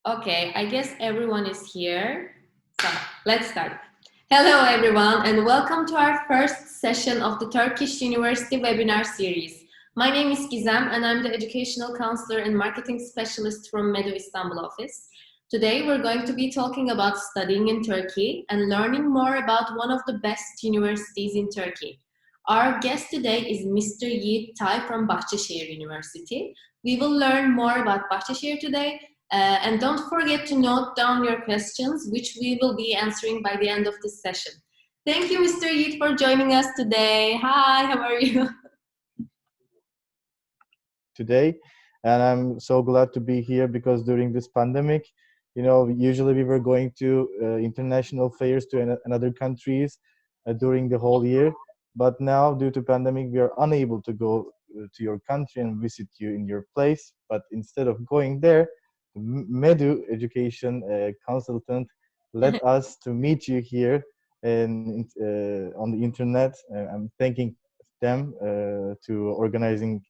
Okay, I guess everyone is here. So let's start. Hello, everyone, and welcome to our first session of the Turkish University webinar series. My name is Gizem, and I'm the Educational Counselor and Marketing Specialist from MEDU Istanbul office. Today, we're going to be talking about studying in Turkey and learning more about one of the best universities in Turkey. Our guest today is Mr. Yiğit Tai from Bahcesehir University. We will learn more about Bahcesehir today. And don't forget to note down your questions, which we will be answering by the end of this session. Thank you, Mr. Yeet, for joining us today. Hi, how are you? Today, and I'm so glad to be here because during this pandemic, usually we were going to international fairs to another countries during the whole year, but now due to pandemic we are unable to go to your country and visit you in your place. But instead of going there, MEDU education consultant let us to meet you here and on the internet. I'm thanking them for organizing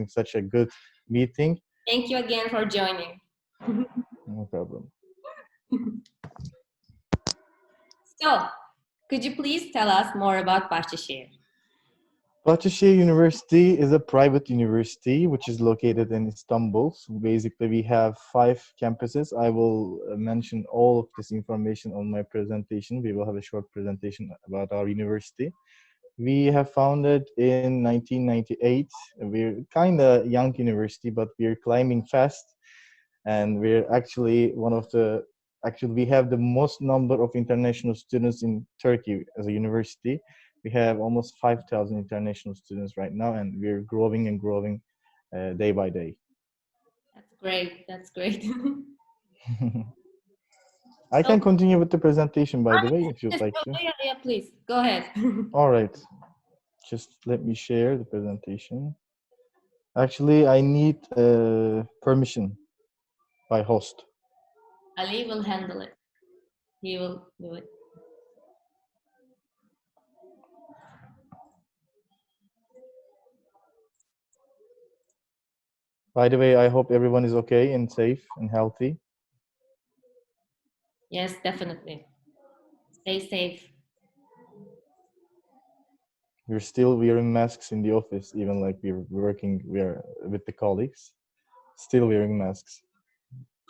such a good meeting. Thank you again for joining. No problem. So, could you please tell us more about Bahcesehir? Bahcesehir University is a private university which is located in Istanbul. So basically, we have 5 campuses. I will mention all of this information on my presentation. We will have a short presentation about our university. We have founded in 1998. We're kind of young university, but we're climbing fast, and we're actually we have the most number of international students in Turkey as a university. We have almost 5,000 international students right now, and we're growing and growing day by day. That's great. That's great. I can continue with the presentation, by the way, if you'd Yes, like to. yeah, please. Go ahead. All right. Just let me share the presentation. Actually, I need permission by host. Ali will handle it. He will do it. By the way, I hope everyone is okay and safe and healthy. Yes, definitely. Stay safe. We're still wearing masks in the office, even like we are with the colleagues, still wearing masks.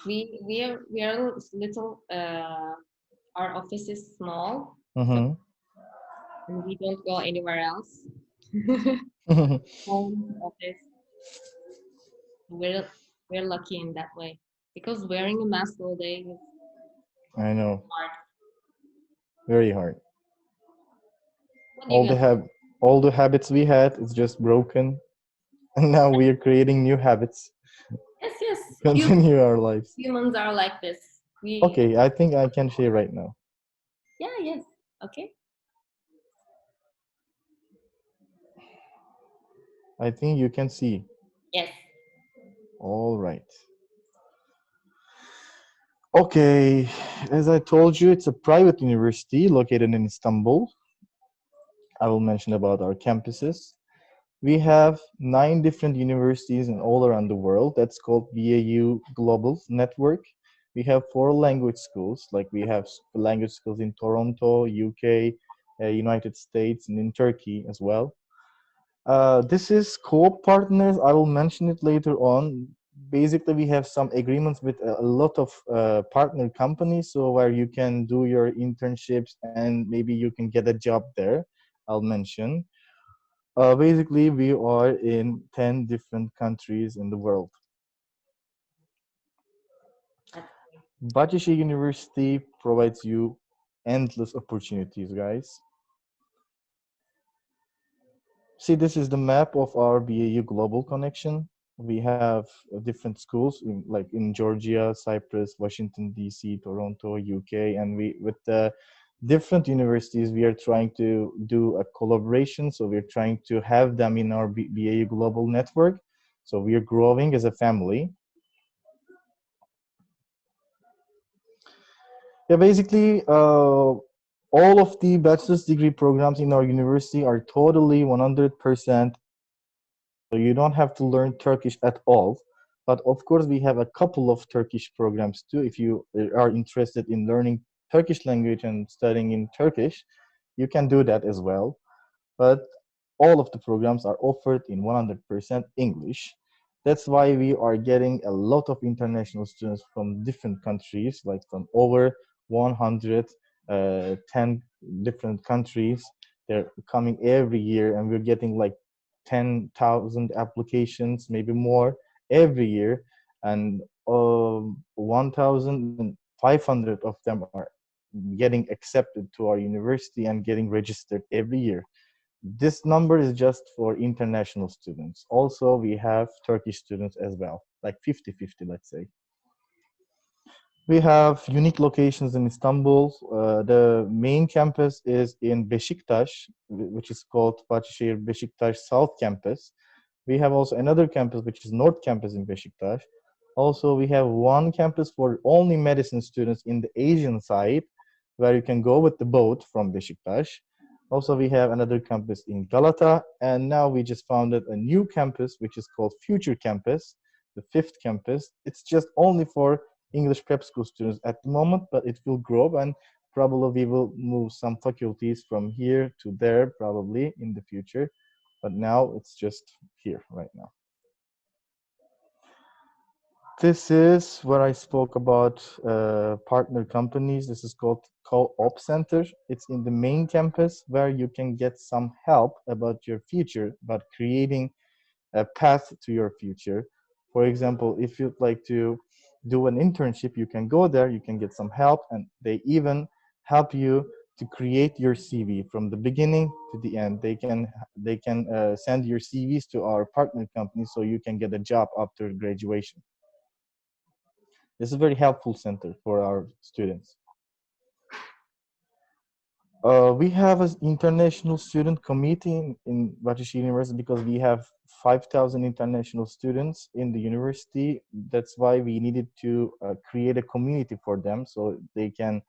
We are a little. Our office is small, Mm-hmm. and we don't go anywhere else. Home office. We're we're lucky in that way because wearing a mask all day is I know, hard. very hard. What do you All gonna? all the habits we had is just broken, and now we are creating new habits Yes, yes. to continue our lives. Humans are like this. We. Okay, I think I can share right now. Yeah. Yes. Okay. I think you can see. Yes. All right. Okay, as I told you, it's a private university located in Istanbul. I will mention about our campuses. We have 9 different universities in all around the world. That's called BAU Global Network. We have 4 language schools, like we have language schools in Toronto, UK, United States, and in Turkey as well. This is co-op partners. I will mention it later on. Basically, we have some agreements with a lot of partner companies, so where you can do your internships and maybe you can get a job there. I'll mention. Basically, we are in 10 different countries in the world. Bahcesehir University provides you endless opportunities, guys. See, this is the map of our BAU global connection. We have different schools like in Georgia, Cyprus, Washington D.C., Toronto, UK, and we with the different universities we are trying to do a collaboration. So we're trying to have them in our BAU global network. So we are growing as a family. Yeah, basically, all of the bachelor's degree programs in our university are totally 100%. So you don't have to learn Turkish at all. But of course, we have a couple of Turkish programs too. If you are interested in learning Turkish language and studying in Turkish, you can do that as well. But all of the programs are offered in 100% English. That's why we are getting a lot of international students from different countries, like from over 110 different countries. They're coming every year, and we're getting like 10,000 applications, maybe more, every year. And 1,500 of them are getting accepted to our university and getting registered every year. This number is just for international students. Also, we have Turkish students as well, like 50-50, let's say. We have unique locations in Istanbul. The main campus is in Beşiktaş, which is called Bahcesehir Beşiktaş South Campus. We have also another campus, which is North Campus in Beşiktaş. Also, we have one campus for only medicine students in the Asian side, where you can go with the boat from Beşiktaş. Also, we have another campus in Galata, and now we just founded a new campus, which is called Future Campus, the fifth campus. It's just only for English prep school students at the moment, but it will grow, and probably we will move some faculties from here to there probably in the future. But now it's just here right now. This is where I spoke about partner companies. This is called Co-op Center. It's in the main campus where you can get some help about your future, about creating a path to your future. For example, if you'd like to do an internship, you can go there, you can get some help, and they even help you to create your CV from the beginning to the end. They can send your CVs to our partner company so you can get a job after graduation. This is a very helpful center for our students. We have an international student committee in Bahcesehir University because we have 5,000 international students in the university. That's why we needed to create a community for them so they can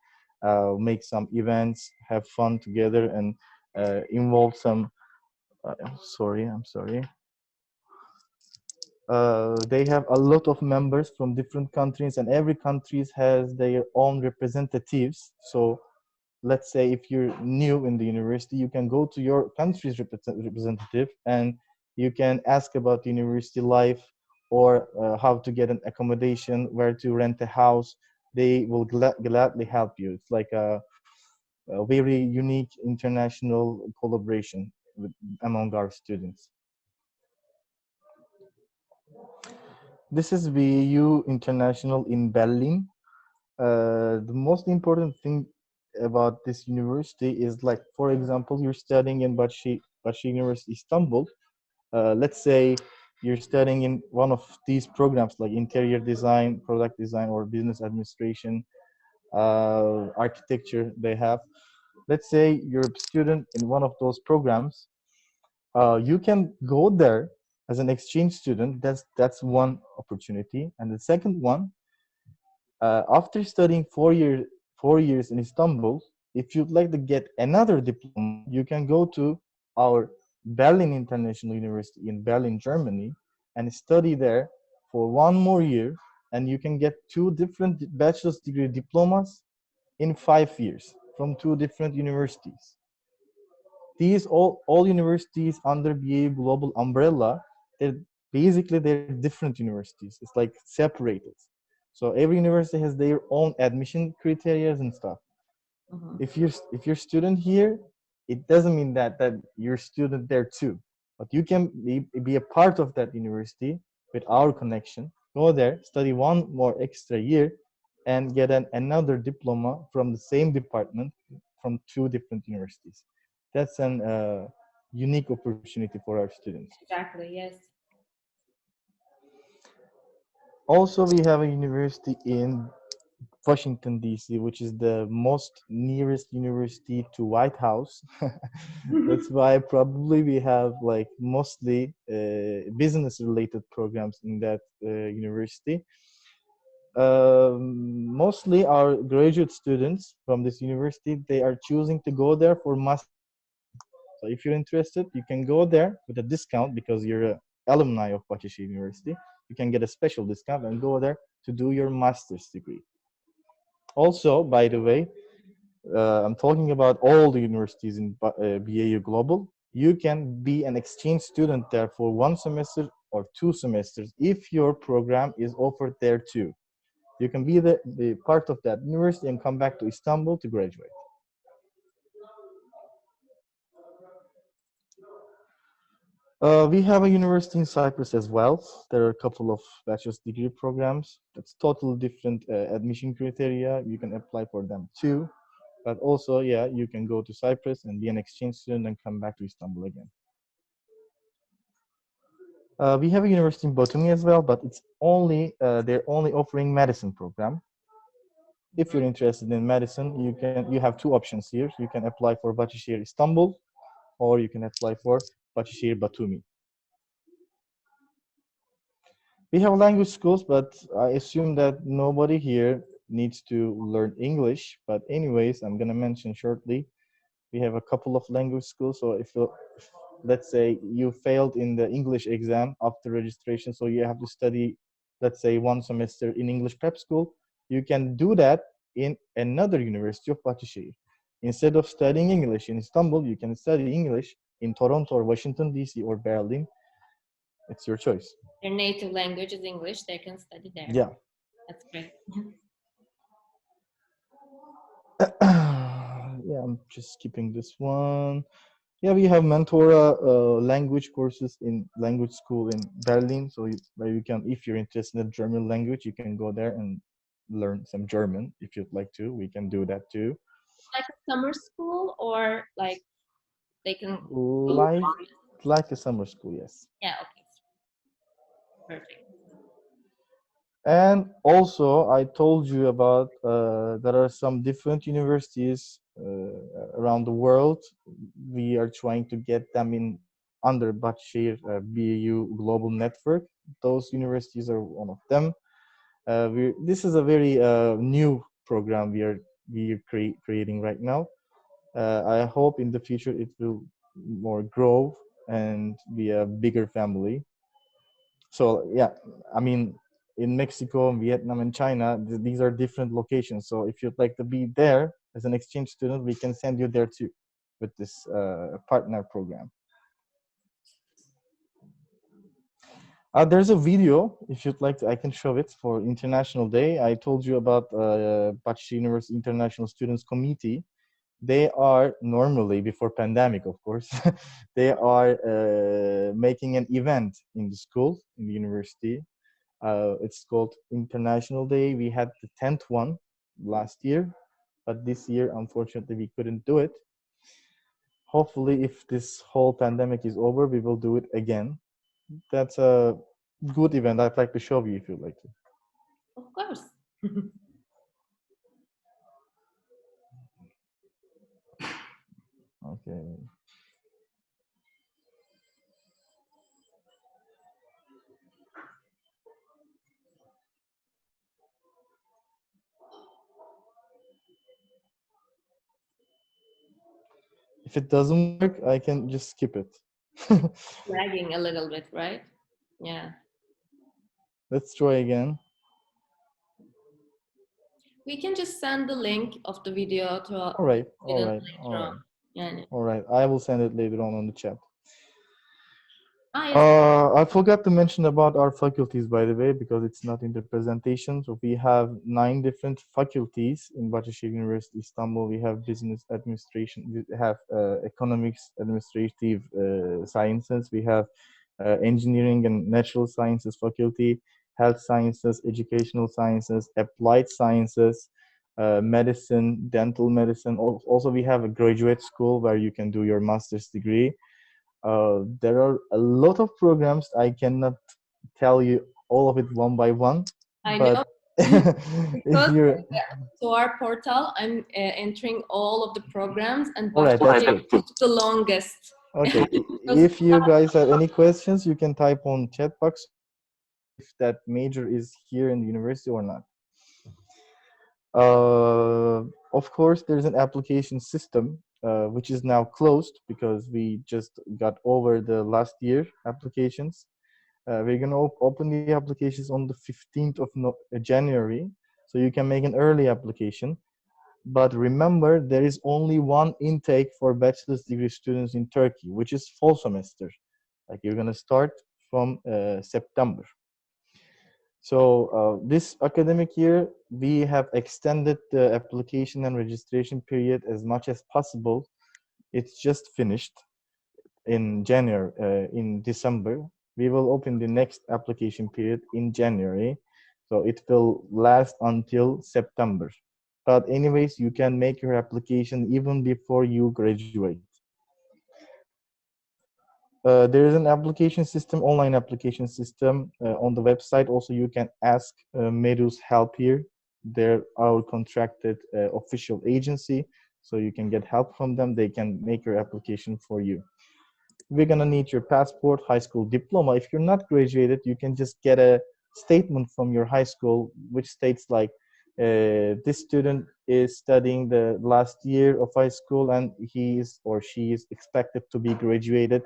make some events, have fun together, and involve some. I'm sorry. They have a lot of members from different countries, and every country has their own representatives. So let's say if you're new in the university, you can go to your country's representative and you can ask about the university life, or how to get an accommodation, where to rent a house. They will gladly help you. It's like a very unique international collaboration among our students. This is VU International in Berlin. The most important thing about this university is, like, for example, you're studying in Bahcesehir University Istanbul. Let's say you're studying in one of these programs like interior design, product design, or business administration, architecture they have. Let's say you're a student in one of those programs. You can go there as an exchange student. That's one opportunity. And the second one, after studying 4 years in Istanbul, if you'd like to get another diploma, you can go to our Berlin International University in Berlin, Germany, and study there for one more year, and you can get two different bachelor's degree diplomas in 5 years from two different universities. These all universities under BA Global umbrella, they're they're different universities. It's like separated. So every university has their own admission criteria and stuff. Mhm. If you're student here, it doesn't mean that you're student there too. But you can be a part of that university with our connection. Go there, study one more extra year, and get another diploma from the same department from two different universities. That's an unique opportunity for our students. Exactly, yes. Also, we have a university in Washington, D.C., which is the most nearest university to White House. That's why probably we have like mostly business-related programs in that university. Mostly our graduate students from this university, they are choosing to go there for master's degree. So if you're interested, you can go there with a discount because you're an alumni of Bahcesehir University. you can get a special discount and go there to do your master's degree. Also, by the way, I'm talking about all the universities in BAU Global. You can be an exchange student there for 1 semester or 2 semesters if your program is offered there too. You can be the part of that university and come back to Istanbul to graduate. We have a university in Cyprus as well. There are a couple of bachelor's degree programs. That's totally different admission criteria. You can apply for them too. But also, yeah, you can go to Cyprus and be an exchange student and come back to Istanbul again. We have a university in Batumi as well, but it's only they're only offering medicine program. If you're interested in medicine, you have 2 options here. You can apply for Bahcesehir Istanbul, or you can apply for Bahcesehir Batumi. We have language schools, but I assume that nobody here needs to learn English. But anyways, I'm gonna mention shortly. We have a couple of language schools. So if let's say you failed in the English exam after registration, so you have to study, let's say 1 semester in English prep school, you can do that in another university of Bahcesehir. Instead of studying English in Istanbul, you can study English in Toronto or Washington, D.C. or Berlin. It's your choice. Their native language is English. They can study there. Yeah. That's great. Yeah, I'm just skipping this one. Yeah, we have Mentora language courses in language school in Berlin. So where you can, if you're interested in the German language, you can go there and learn some German if you'd like to. We can do that too. Like a summer school, or like they can Like a summer school, yes. Yeah, okay. Perfect. And also, I told you about there are some different universities around the world. We are trying to get them in under Bahcesehir BAU Global Network. Those universities are one of them. This is a very new program we are creating right now. I hope in the future it will more grow and be a bigger family. So yeah, I mean, in Mexico, Vietnam, and China, these are different locations. So if you'd like to be there as an exchange student, we can send you there too with this partner program. There's a video, if you'd like to, I can show it for International Day. I told you about Bahcesehir University International Students Committee. They are normally, before pandemic, of course, they are making an event in the school, in the university. It's called International Day. We had the 10th one last year, but this year, unfortunately, we couldn't do it. Hopefully, if this whole pandemic is over, we will do it again. That's a good event. I'd like to show you if you'd like to. Of course. Okay. If it doesn't work, I can just skip it. Lagging a little bit, right? Yeah. Let's try again. We can just send the link of the video to All right. later on. Yeah. All right. I will send it later on the chat. Yes. I forgot to mention about our faculties, by the way, because it's not in the presentation. So we have 9 different faculties in Bahcesehir University, Istanbul. We have business administration, we have economics, administrative sciences, we have engineering and natural sciences faculty, health sciences, educational sciences, applied sciences, medicine, dental medicine. Also, we have a graduate school where you can do your master's degree. There are a lot of programs. I cannot tell you all of it one by one. I but know. if you're to our portal, I'm entering all of the programs, and all right, that's good. the longest. Okay, if you guys have any questions, you can type on chat box if that major is here in the university or not. Of course, there's an application system which is now closed because we just got over the last year applications. We're going to open the applications on the 15th of January, so you can make an early application. But remember, there is only one intake for bachelor's degree students in Turkey, which is fall semester. Like you're going to start from September. So this academic year, we have extended the application and registration period as much as possible. It's just finished in January, in December. We will open the next application period in January. So it will last until September. But anyways, you can make your application even before you graduate. There is an application system, online application system on the website. Also, you can ask MEDU's help here. They're our contracted official agency, so you can get help from them. They can make your application for you. We're gonna need your passport, high school diploma. If you're not graduated, you can just get a statement from your high school which states like this student is studying the last year of high school and he is or she is expected to be graduated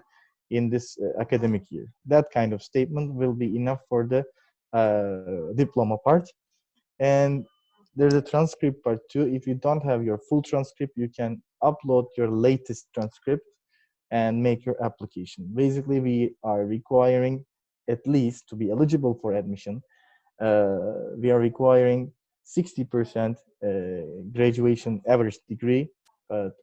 in this academic year. That kind of statement will be enough for the diploma part. And there's a transcript part too. If you don't have your full transcript, you can upload your latest transcript and make your application. Basically, we are requiring, at least to be eligible for admission, we are requiring 60% graduation average degree, but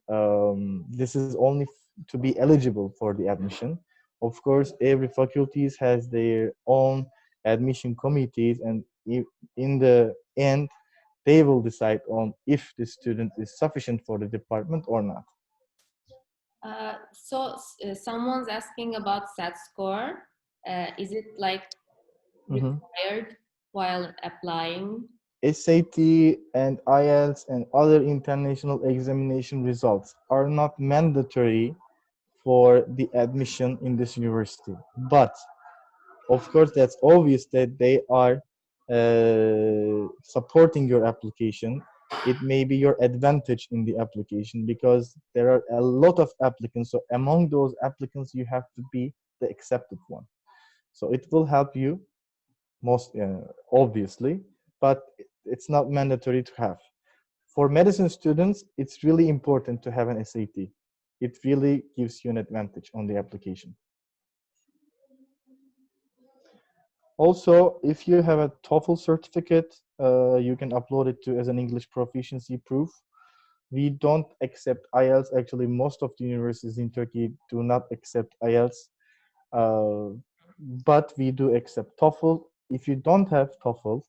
this is only to be eligible for the admission. Of course, every faculties has their own admission committees, and in the end, they will decide on if the student is sufficient for the department or not. Someone's asking about SAT score. Is it like required while applying? SAT and IELTS and other international examination results are not mandatory for the admission in this university. But of course, that's obvious that they are supporting your application. It may be your advantage in the application because there are a lot of applicants. So among those applicants, you have to be the accepted one. So it will help you most obviously, but it's not mandatory to have. For medicine students, it's really important to have an SAT. It really gives you an advantage on the application. Also, if you have a TOEFL certificate, you can upload it to as an English proficiency proof. We don't accept IELTS. Actually, most of the universities in Turkey do not accept IELTS, but we do accept TOEFL. If you don't have TOEFL,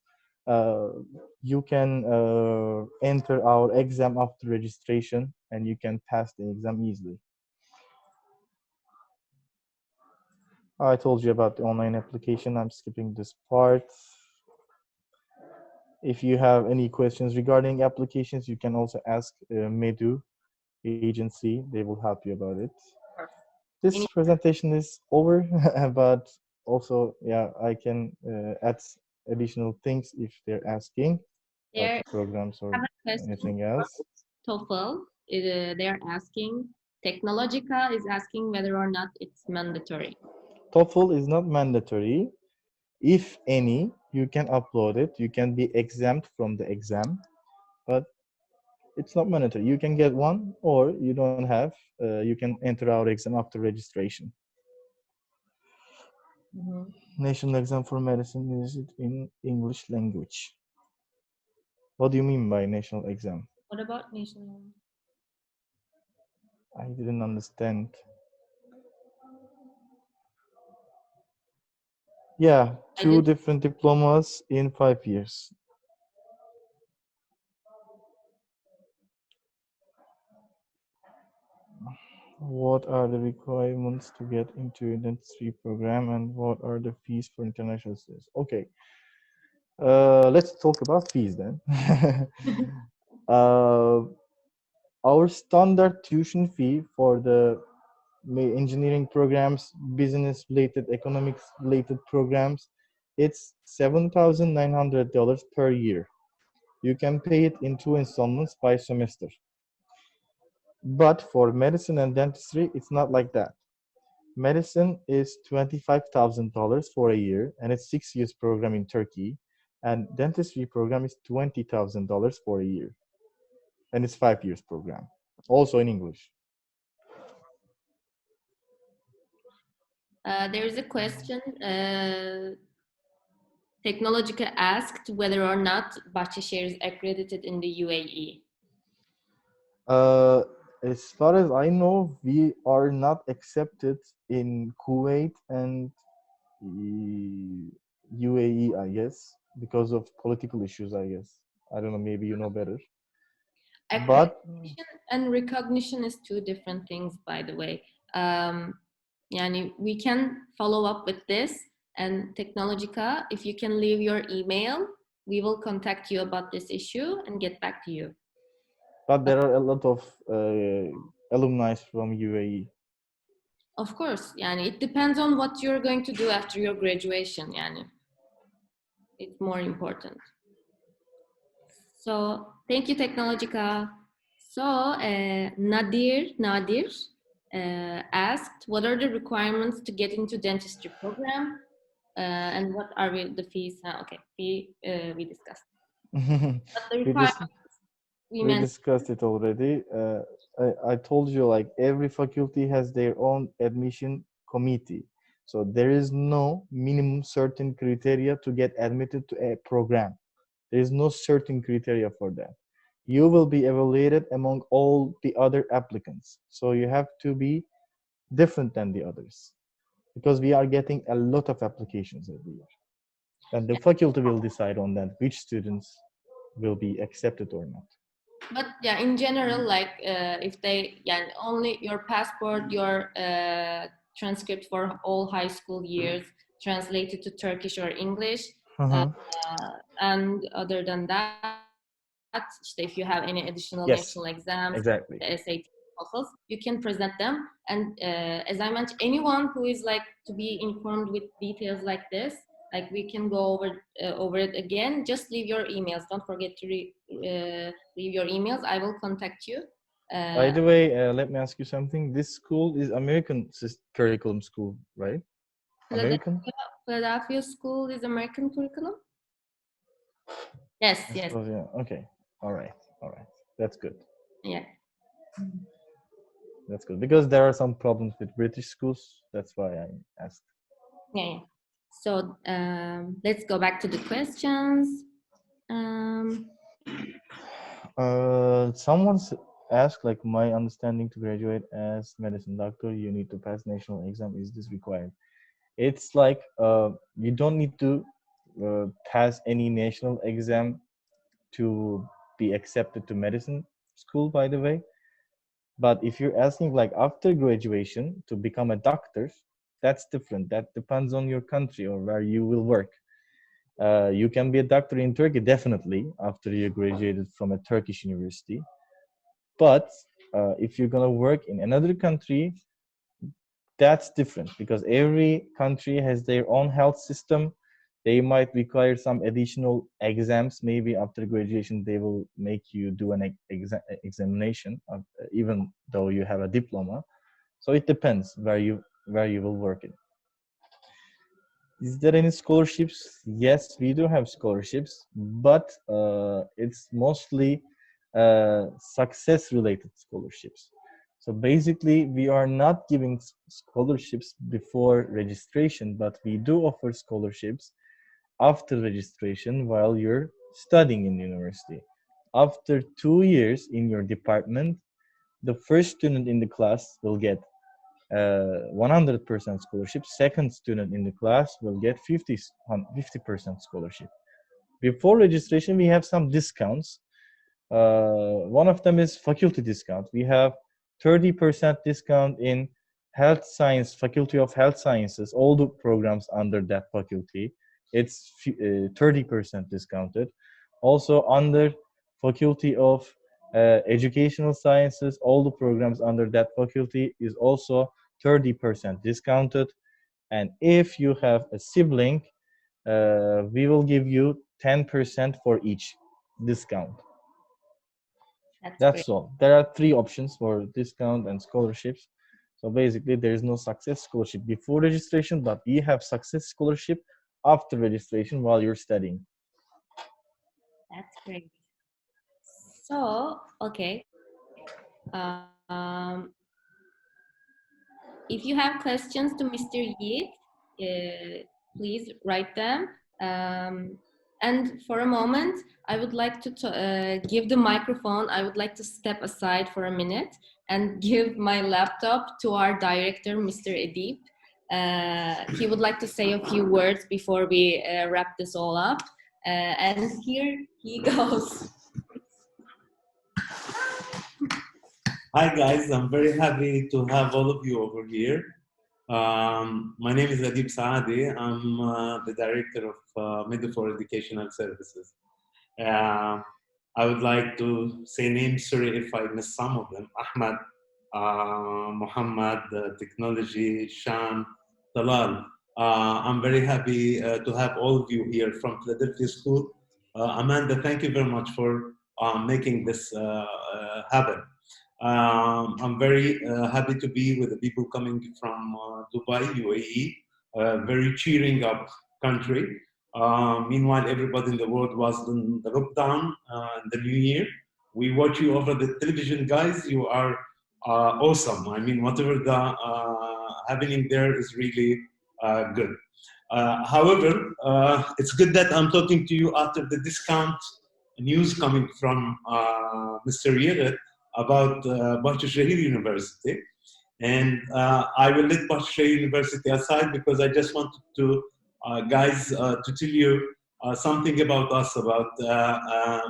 you can enter our exam after registration, and you can pass the exam easily. I told you about the online application. I'm skipping this part. If you have any questions regarding applications, you can also ask MEDU agency. They will help you about it. This presentation is over, but also, yeah, I can add additional things if they're asking about the programs or anything else. TOEFL, they're asking. Technologica is asking whether or not it's mandatory. TOEFL is not mandatory. If any, you can upload it. You can be exempt from the exam, but it's not mandatory. You can get one, or you don't have. You can enter our exam after registration. National exam for medicine is it in English language? What do you mean by national exam? What about national? I didn't understand. Yeah, two different diplomas in 5 years. What are the requirements to get into the dentistry program, and what are the fees for international students? Okay, let's talk about fees then. Our standard tuition fee for the engineering programs, business related, economics related programs, it's $7,900 per year. You can pay it in 2 installments by semester. But for medicine and dentistry, it's not like that. Medicine is $25,000 for a year, and it's 6 years program in Turkey. And dentistry program is $20,000 for a year, and it's 5 years program, also in English. There is a question. Technologica asked whether or not Bahcesehir is accredited in the UAE. Uh, as far as I know, we are not accepted in Kuwait and UAE, I guess, because of political issues, I guess. I don't know, maybe you know better. But Accreditation and recognition is two different things, by the way. Yani we can follow up with this, and Technologica, if you can leave your email, we will contact you about this issue and get back to you. there are a lot of alumni from UAE. Of course, yani it depends on what you're going to do after your graduation, yani. It's more important. So thank you, Technologica. So Nadir asked, what are the requirements to get into dentistry program, and what are the fees? Okay, fee we discussed. But the we dis- requirements we we mentioned. discussed it already. I told you, like, every faculty has their own admission committee, so there is no minimum certain criteria to get admitted to a program. There is no certain criteria for that. You will be evaluated among all the other applicants, so you have to be different than the others, because we are getting a lot of applications every year, and the faculty will decide on that which students will be accepted or not. But yeah, in general, like if they, yeah, only your passport, your transcript for all high school years translated to Turkish or English, uh, Uh-huh. and other than that, if you have any additional national Yes, exams, the exactly. SAT, TOEFLs, you can present them. And as I mentioned, anyone who is like to be informed with details like this, like we can go over it again. Just leave your emails. Don't forget to leave your emails. I will contact you. By Uh, the way, let me ask you something. This school is American curriculum school, right? American? Philadelphia School is American curriculum. Yes, I yes, suppose, yeah. Okay. All right. All right. That's good. yeah, That's good. Because there are some problems with British schools. That's why I asked. yeah, yeah. So let's go back to the questions. Um, Someone's asked, like, my understanding to graduate as medicine doctor, you need to pass national exam. Is this required? It's like you don't need to pass any national exam to be accepted to medicine school, by the way. But if you're asking, like, after graduation to become a doctor, that's different. That depends on your country or where you will work. You can be a doctor in Turkey, definitely, after you graduated from a Turkish university. But if you're gonna work in another country, that's different, because every country has their own health system. They might require some additional exams. Maybe after graduation, they will make you do an examination, even though you have a diploma. So it depends where you will work in. Is there any scholarships? Yes, we do have scholarships, but it's mostly success-related scholarships. So basically, we are not giving scholarships before registration, but we do offer scholarships after registration while you're studying in university. After 2 years in your department, the first student in the class will get 100% scholarship. Second student in the class will get 50% scholarship. Before registration, we have some discounts. One of them is faculty discount. We have 30% discount in health science, faculty of health sciences, all the programs under that faculty. It's 30% discounted. Also under faculty of educational sciences, all the programs under that faculty is also 30% discounted. And if you have a sibling, we will give you 10% for each discount. that's great. That's all. There are three options for discount and scholarships. So basically, there is no success scholarship before registration, but you have success scholarship after registration while you're studying. That's great. So, okay. If you have questions to Mr. Yiğit, please write them. And for a moment, I would like to give the microphone. I would like to step aside for a minute and give my laptop to our director, Mr. Edip. He would like to say a few words before we wrap this all up. And here he goes. Hi guys, I'm very happy to have all of you over here. My name is Adib Saadi. I'm the director of MEDU for Educational Services. I would like to say names, sorry if I miss some of them. Ahmad, Muhammad, Technology, Shan, Talal. I'm very happy to have all of you here from Philadelphia School. Amanda, thank you very much for making this happen. I'm very happy to be with the people coming from Dubai, UAE, a very cheering up country. Meanwhile, everybody in the world was in the lockdown in the new year. We watch you over the television, guys. You are awesome. I mean, whatever the happening there is really good. However, it's good that I'm talking to you after the discount news coming from Mr. Yered about Bahcesehir University. And I will let Bahcesehir University aside because I just wanted to, guys, to tell you something about us, about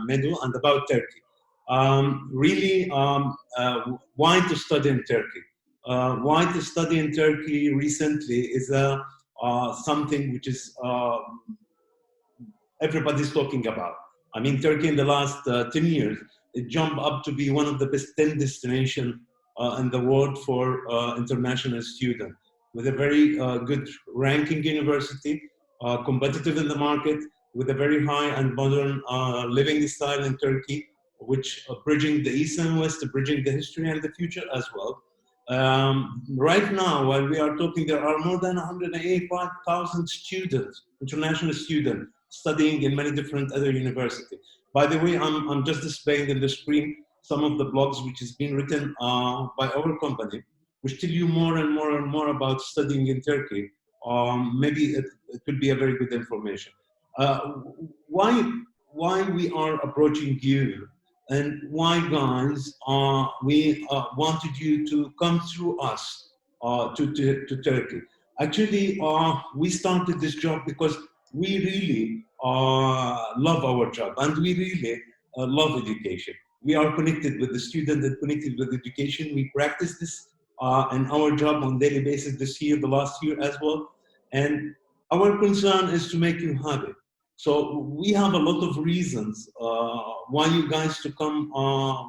MEDU and about Turkey. Really, why to study in Turkey? Why to study in Turkey recently is something which is everybody's talking about. I mean, Turkey in the last 10 years, it jumped up to be one of the best 10 destinations in the world for international students, with a very good ranking university, competitive in the market, with a very high and modern living style in Turkey, which bridging the East and West, bridging the history and the future as well. Right now, while we are talking, there are more than 185,000 students, international students, studying in many different other universities. By the way, I'm just displaying on the screen some of the blogs which has been written by our company, which tell you more and more and more about studying in Turkey. Maybe it could be a very good information. Why we are approaching you, and why, guys, we wanted you to come through us to Turkey. Actually, we started this job because we really love our job and we really love education. We are connected with the student and connected with education. We practice this in our job on daily basis this year, the last year as well. And our concern is to make you happy. So we have a lot of reasons why you guys to come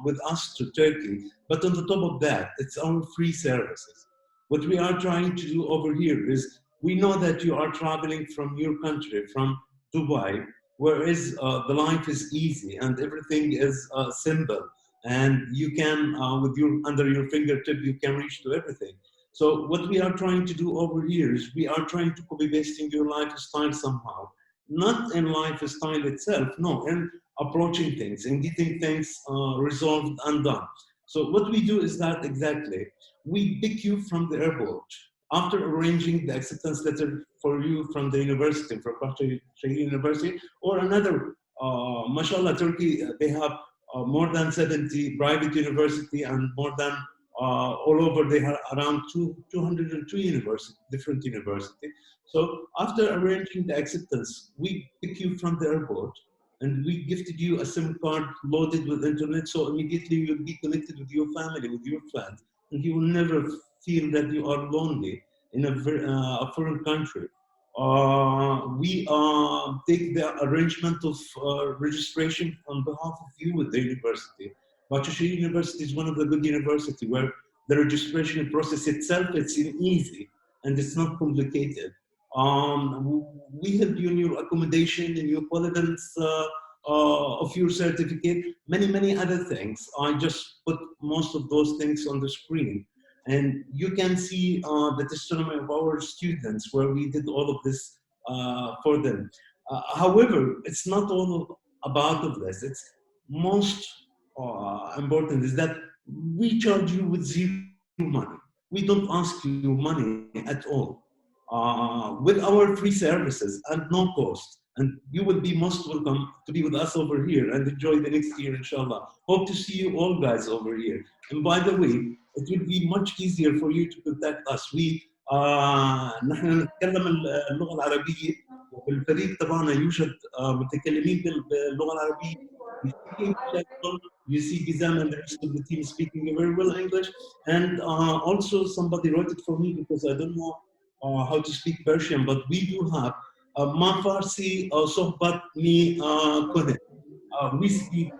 with us to Turkey. But on the top of that, it's our free services. What we are trying to do over here is we know that you are traveling from your country, from Dubai, whereas the life is easy and everything is simple, and you can, with your under your fingertip, you can reach to everything. So what we are trying to do over here is we are trying to copy pasting your lifestyle somehow, not in lifestyle itself, no, in approaching things and getting things resolved and done. So what we do is that exactly, we pick you from the airport after arranging the acceptance letter for you from the university, from Bahcesehir University, or another, mashallah, Turkey, they have more than 70 private university and more than all over, they have around 202 university, different universities. So after arranging the acceptance, we pick you from the airport and we gifted you a SIM card loaded with internet, so immediately you'll be connected with your family, with your friends, and you will never feel that you are lonely in a foreign country. We take the arrangement of registration on behalf of you with the university. Bahcesehir University is one of the good universities where the registration process itself, it's easy and it's not complicated. We help you in your accommodation, in your evidence of your certificate, many other things. I just put most of those things on the screen. And you can see the testimony of our students where we did all of this for them. However, it's not all about of this. It's most important is that we charge you with zero money. We don't ask you money at all. With our free services and no cost. And you will be most welcome to be with us over here and enjoy the next year, inshallah. Hope to see you all guys over here. And by the way, it will be much easier for you to contact us. نحن نتكلم اللغة العربية وبالفريق تبعنا يوجد متكلمين باللغة العربية. You speak English as well. You see Gizam and the rest of the team speaking very well English. And also somebody wrote it for me because I don't know how to speak Persian, but we do have Ma Farsi Sohbat Mi Kone. We speak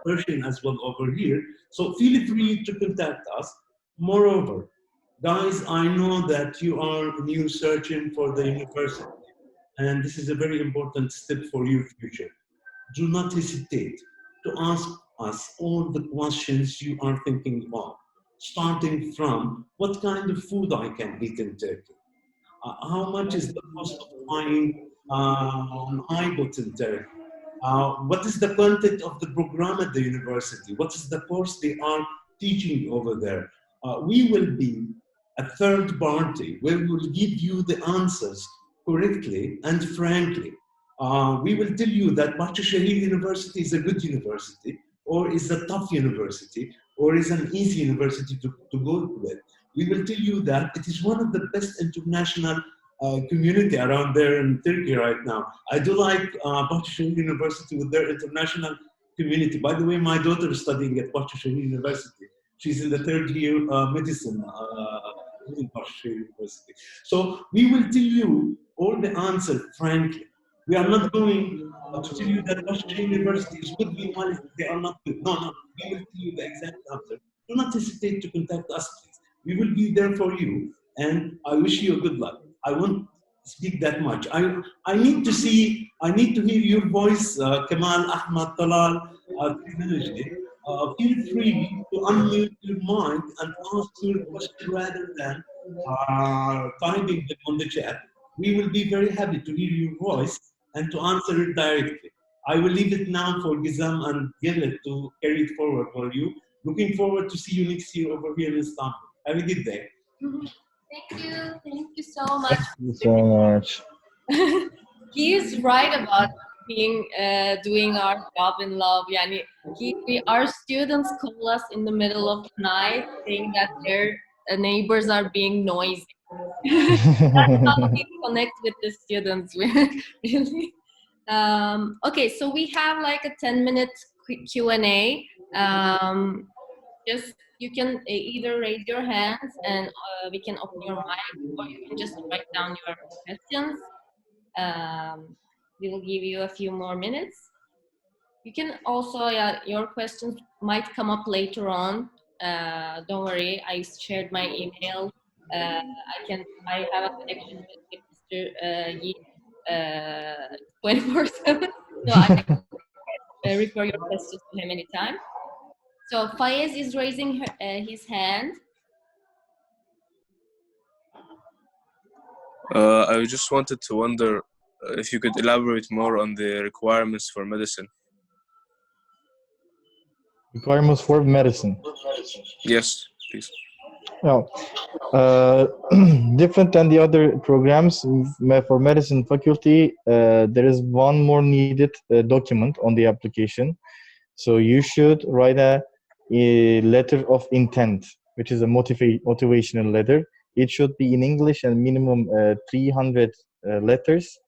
Persian as well over here. So feel free to contact us. Moreover, guys, I know that you are new searching for the university, and this is a very important step for your future. Do not hesitate to ask us all the questions you are thinking about, starting from what kind of food I can eat in Turkey. How much is the cost of buying an iBook in Turkey? What is the content of the program at the university? What is the course they are teaching over there? We will be a third party where we will give you the answers correctly and frankly. We will tell you that Bahcesehir University is a good university, or is a tough university, or is an easy university to go with. We will tell you that it is one of the best international community around there in Turkey right now. I do like Bahcesehir University with their international community. By the way, my daughter is studying at Bahcesehir University. She's in the third year medicine in Bahcesehir University. So we will tell you all the answers frankly. We are not going to tell you that Bahcesehir University is good while they are not good. No, no. We will tell you the exact answer. Do not hesitate to contact us, please. We will be there for you, and I wish you a good luck. I won't speak that much. I need to see, I need to hear your voice, Kamal, Ahmad, Talal, feel free to unmute your mic and ask your question rather than typing them on the chat. We will be very happy to hear your voice and to answer it directly. I will leave it now for Gizam and Gillet to carry it forward for you. Looking forward to see you next year over here in Istanbul. Have a good day. Thank you so much. Thank you so much. He is right about being doing our job in love. Yani, our students call us in the middle of the night saying that their neighbors are being noisy. That's how we connect with the students, really. Okay, so we have like a 10-minute Q&A. Just you can either raise your hands and we can open your mic, or you can just write down your questions. We will give you a few more minutes. You can also, your questions might come up later on. Don't worry, I shared my email. I have a connection with Mr. Yi 24/7, so I can refer your questions to him anytime. So Faiz is raising his hand. I just wanted to wonder if you could elaborate more on the requirements for medicine. Requirements for medicine. Yes, please. Well, different than the other programs for medicine faculty, there is one more needed document on the application. So you should write a letter of intent, which is a motivational letter. It should be in English and minimum 300 letters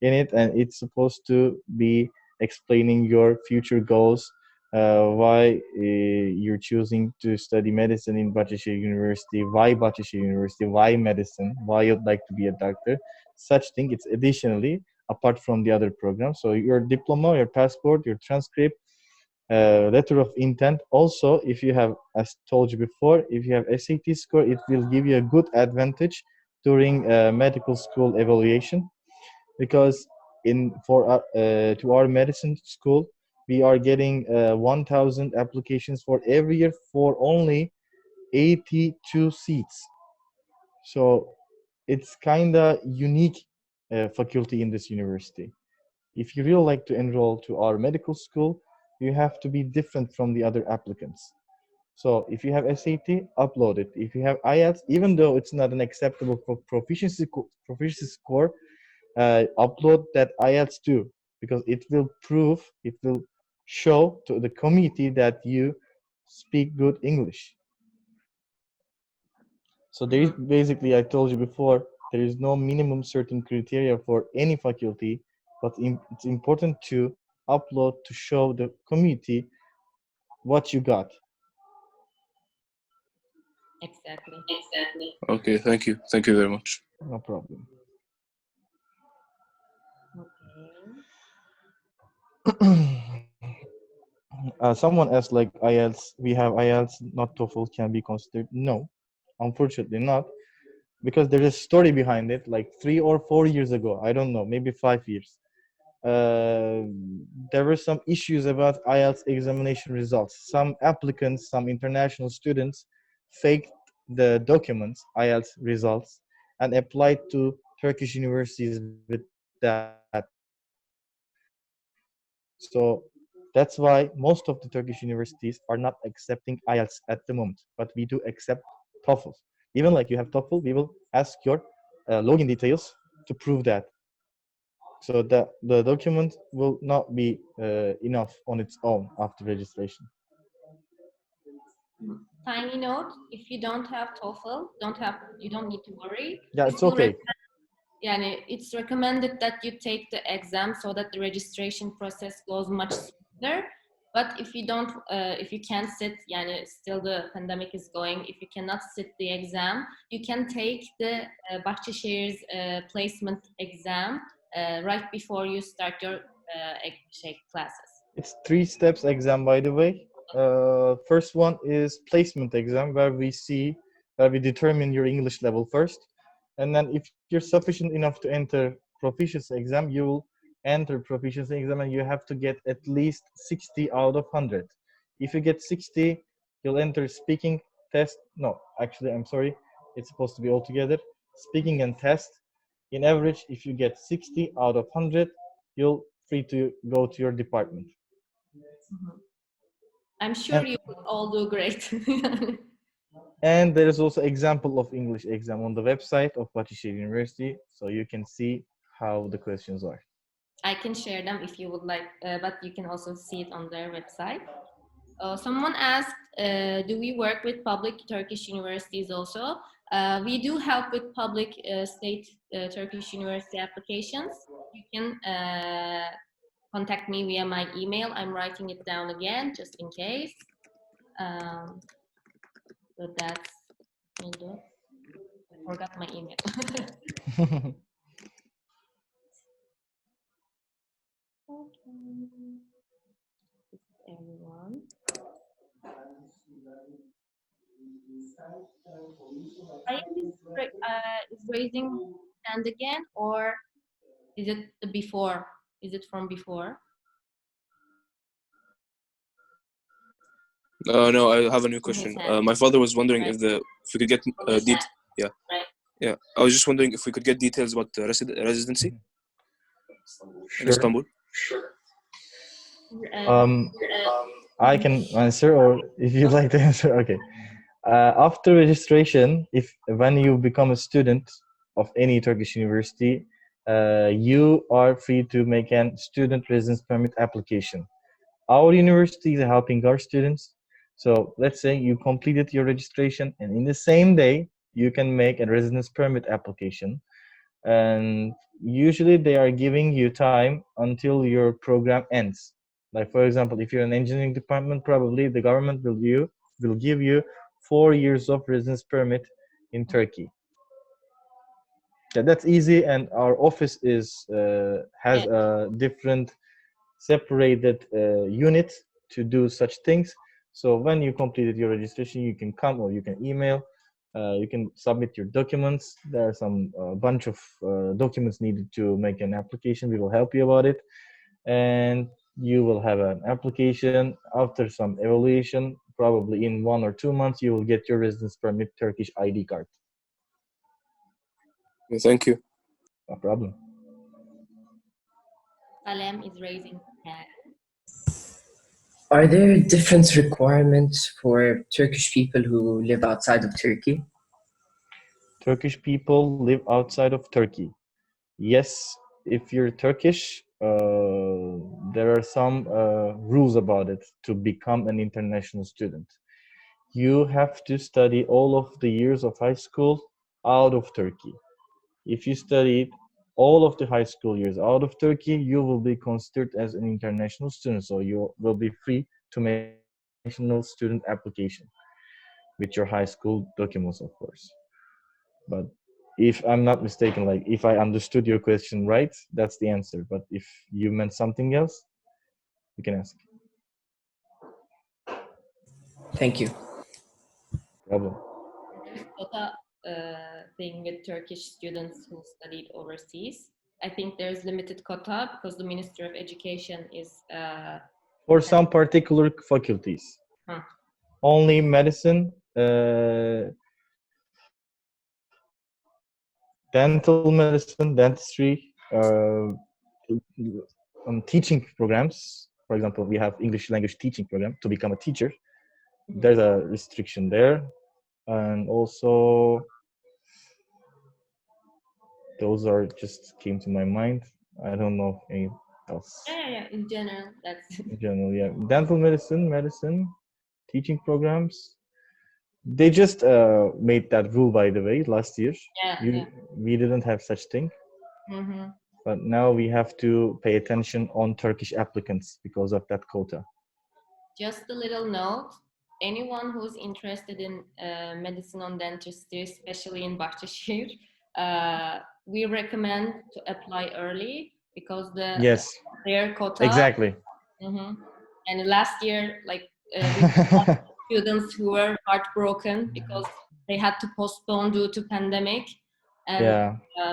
in it, and it's supposed to be explaining your future goals, why you're choosing to study medicine in Bahcesehir University, why Bahcesehir University, why medicine, why you'd like to be a doctor, such thing. It's additionally apart from the other program. So your diploma, your passport, your transcript, letter of intent. Also, if you have, as told you before, if you have SAT score, it will give you a good advantage during medical school evaluation, because to our medicine school we are getting 1,000 applications for every year for only 82 seats. So it's kind of unique faculty in this university. If you really like to enroll to our medical school, you have to be different from the other applicants. So if you have SAT, upload it. If you have IELTS, even though it's not an acceptable proficiency score, upload that IELTS too, because it will prove, it will show to the committee that you speak good English. So there is basically, I told you before, there is no minimum certain criteria for any faculty, but it's important to upload to show the committee what you got. Exactly. Okay, thank you. Thank you very much. No problem. Okay. Someone asked like IELTS, we have IELTS, not TOEFL can be considered. No, unfortunately not, because there is a story behind it. Like 3 or 4 years ago, I don't know, maybe 5 years. Uh, there were some issues about IELTS examination results. Some applicants, some international students, faked the documents, IELTS results, and applied to Turkish universities with that. So that's why most of the Turkish universities are not accepting IELTS at the moment, but we do accept TOEFL. Even like you have TOEFL, we will ask your login details to prove that. So the document will not be enough on its own after registration. Tiny note: if you don't have TOEFL, you don't need to worry. Yeah, We it's still okay. Yani it's recommended that you take the exam so that the registration process goes much smoother. But if you don't, if you can't sit, yani still the pandemic is going. If you cannot sit the exam, you can take the Bahcesehir's placement exam right before you start your classes. It's 3 steps exam, by the way. First one is placement exam, where we determine your English level first, and then if you're sufficient enough to enter proficiency exam, you will enter proficiency exam, and you have to get at least 60 out of 100. If you get 60, you'll enter speaking test. No, actually, I'm sorry. It's supposed to be all together. Speaking and test. In average, if you get 60 out of 100, you'll free to go to your department. I'm sure And you will all do great. and there is also example of English exam on the website of Bahcesehir University, so you can see how the questions are. I can share them if you would like, but you can also see it on their website. Someone asked, do we work with public Turkish universities also? We do help with public state Turkish university applications. You can contact me via my email. I'm writing it down again, just in case. So that's, I forgot my email. Everyone. Is raising hand again, or is it the before? Is it from before? No, I have a new question. My father was wondering Right. if we could get yeah, Right. yeah. I was just wondering if we could get details about the residency in Sure. Istanbul. Um, I can answer, or if you'd like to answer, okay. After registration, if when you become a student of any Turkish university, you are free to make a student residence permit application. Our university is helping our students. So let's say you completed your registration, and in the same day, you can make a residence permit application. And usually they are giving you time until your program ends. Like for example, if you're an engineering department, probably the government will give you 4 years of residence permit in Turkey. Yeah, that's easy, and our office has a different separated unit to do such things. So when you completed your registration, you can come or you can email. You can submit your documents. There are some bunch of documents needed to make an application. We will help you about it, and you will have an application after some evaluation. probably in 1 or 2 months you will get your residence permit Turkish ID card. Thank you. No problem. Salem is raising her hand. Are there different requirements for Turkish people who live outside of Turkey? Turkish people live outside of Turkey. Yes, if you're Turkish, there are some rules about it to become an international student. You have to study all of the years of high school out of Turkey. If you studied all of the high school years out of Turkey, you will be considered as an international student. So you will be free to make international student application with your high school documents, of course. But if I'm not mistaken, like if I understood your question right, that's the answer. But if you meant something else, you can ask. Thank you. Problem. There's quota thing with Turkish students who studied overseas. I think there's limited quota because the Ministry of Education is For some particular faculties. Huh. Only medicine, dental medicine, dentistry, teaching programs. For example, we have English language teaching program to become a teacher. There's a restriction there. And also, those are just came to my mind. I don't know anything else. yeah. In general, that's In general, yeah. Dental medicine, teaching programs. They just made that rule, by the way, last year. yeah. We didn't have such thing. Mm-hmm. But now we have to pay attention on Turkish applicants because of that quota. Just a little note, anyone who's interested in medicine and dentistry, especially in Bahcesehir, we recommend to apply early because Yes, their quota. exactly. Mm-hmm. And last year, like we had students who were heartbroken because they had to postpone due to pandemic, and Yeah.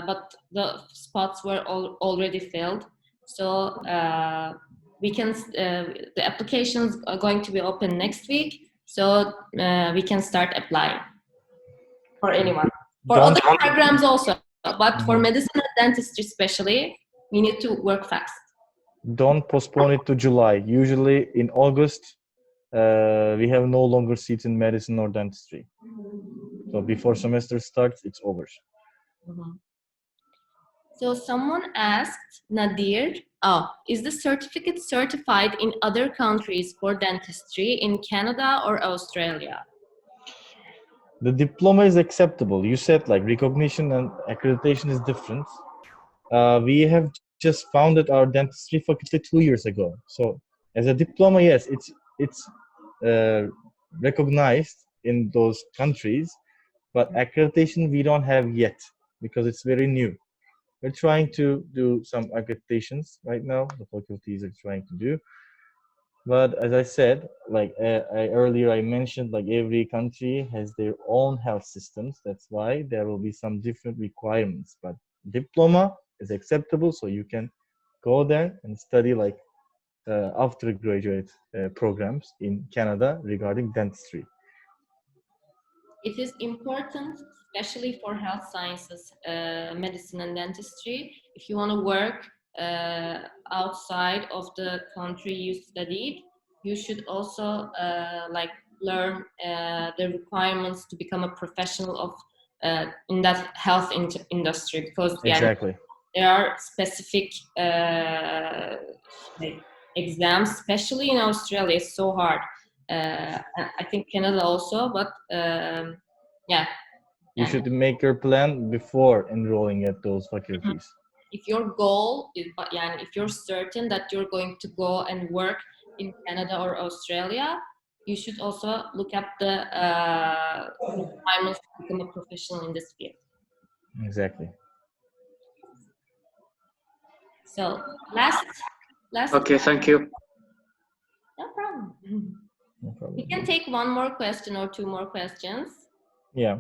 but the spots were already filled. So we can the applications are going to be open next week, so we can start applying for anyone, for other programs also, but for medicine and dentistry especially, we need to work fast. Don't postpone it to July. Usually in August, we have no longer seats in medicine or dentistry. So before semester starts, it's over. Mm-hmm. So someone asked Nadir, is the certificate certified in other countries for dentistry in Canada or Australia? The diploma is acceptable. You said like recognition and accreditation is different. We have just founded our dentistry faculty 2 years ago. So as a diploma, yes, it's recognized in those countries, but accreditation we don't have yet because it's very new. We're trying to do some accreditations right now. The faculties are trying to do. But as I said, like earlier I mentioned, like every country has their own health systems. That's why there will be some different requirements. But diploma is acceptable, so you can go there and study like after graduate programs in Canada regarding dentistry. It is important, especially for health sciences, medicine and dentistry. If you want to work outside of the country you studied, you should also like learn the requirements to become a professional of in that health industry, because Exactly. there are specific like exams, especially in Australia. It's so hard. I think Canada also, but yeah. You should make your plan before enrolling at those faculties. If your goal is, if you're certain that you're going to go and work in Canada or Australia, you should also look up the requirements to become a professional in this field. Exactly. So last. Okay, thank you. No problem. No problem. We can take one more question or two more questions. Yeah.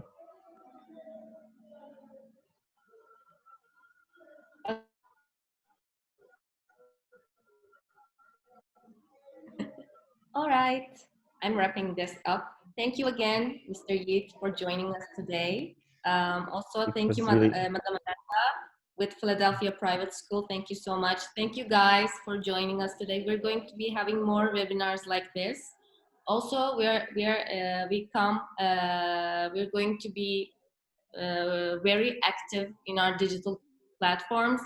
All right. I'm wrapping this up. Thank you again, Mr. Yit, for joining us today. Also, It thank was you, really Madam with Philadelphia Private School. Thank you so much. Thank you guys for joining us today. We're going to be having more webinars like this. Also, we're going to be very active in our digital platforms.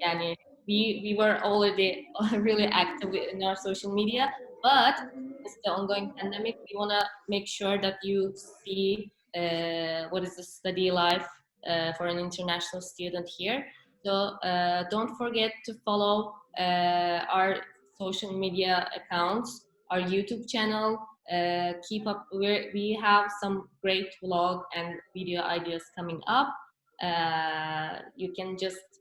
Yani we were already really active in our social media, but it's the ongoing pandemic. We want to make sure that you see what is the study life for an international student here. So don't forget to follow our social media accounts, our YouTube channel. Keep up. We have some great vlog and video ideas coming up. You can just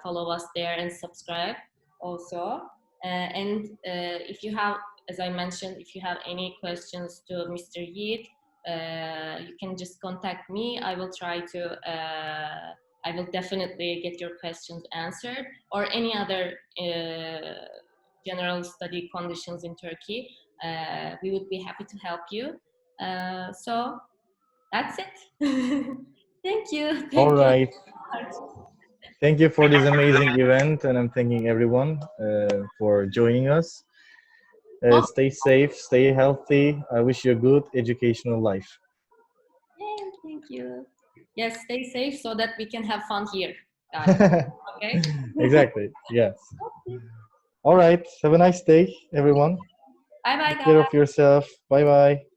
follow us there and subscribe also. If you have, as I mentioned, if you have any questions to Mr. Yit, you can just contact me. I will try to, I will definitely get your questions answered, or any other general study conditions in Turkey. We would be happy to help you. So that's it. Thank you. all Thank you. right. Thank you for this amazing event, and I'm thanking everyone for joining us. Stay safe, stay healthy. I wish you a good educational life. Yay, thank you. Yes, stay safe so that we can have fun here, guys. Okay? Exactly. Yes. All right. Have a nice day, everyone. Bye bye, Take care guys. of yourself. Bye bye.